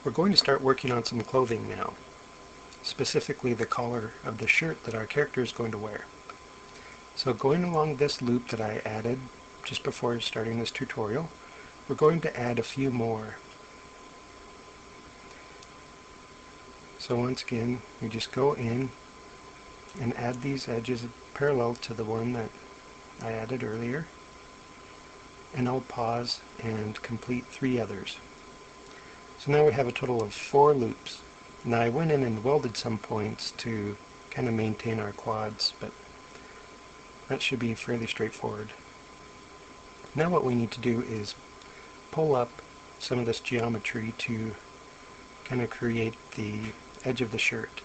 We're going to start working on some clothing now, specifically the collar of the shirt that our character is going to wear. So going along this loop that I added just before starting this tutorial, we're going to add a few more. So once again, we just go in and add these edges parallel to the one that I added earlier, and I'll pause and complete 3 others. So now we have a total of 4 loops. Now I went in and welded some points to kind of maintain our quads, but that should be fairly straightforward. Now what we need to do is pull up some of this geometry to kind of create the edge of the shirt.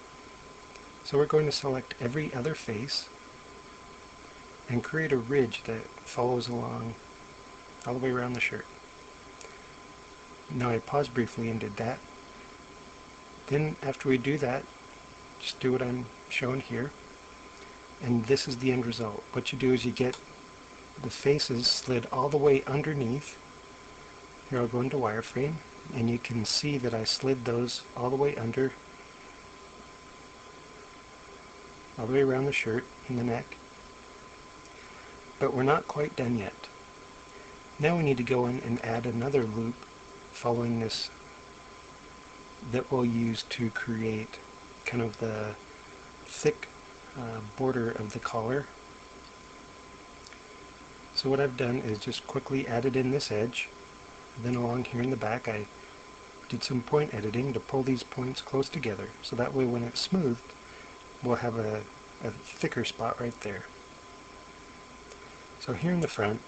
So we're going to select every other face and create a ridge that follows along all the way around the shirt. Now I paused briefly and did that. Then after we do that, just do what I'm showing here. And this is the end result. What you do is you get the faces slid all the way underneath. Here I'll go into wireframe, and you can see that I slid those all the way under, all the way around the shirt and the neck. But we're not quite done yet. Now we need to go in and add another loop following this that we'll use to create kind of the thick border of the collar. So what I've done is just quickly added in this edge. Then along here in the back I did some point editing to pull these points close together, so that way when it's smoothed we'll have a thicker spot right there. So here in the front,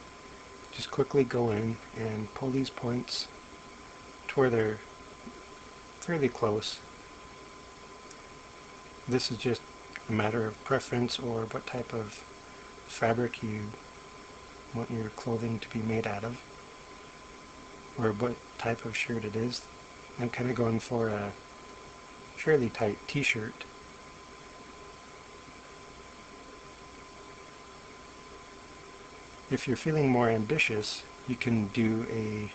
just quickly go in and pull these points to where they're fairly close. This is just a matter of preference or what type of fabric you want your clothing to be made out of, or what type of shirt it is. I'm kind of going for a fairly tight t-shirt. If you're feeling more ambitious, you can do a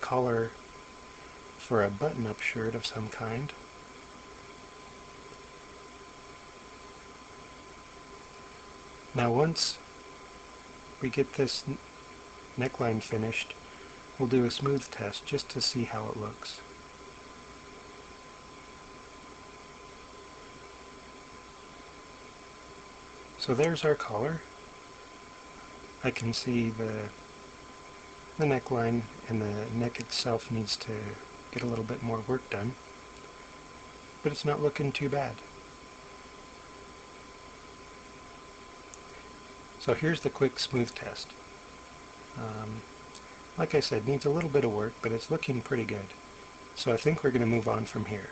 collar for a button-up shirt of some kind. Now once we get this neckline finished, we'll do a smooth test just to see how it looks. So there's our collar. I can see the neckline, and the neck itself needs to get a little bit more work done, but it's not looking too bad. So here's the quick smooth test. Like I said, needs a little bit of work, but it's looking pretty good. So I think we're going to move on from here.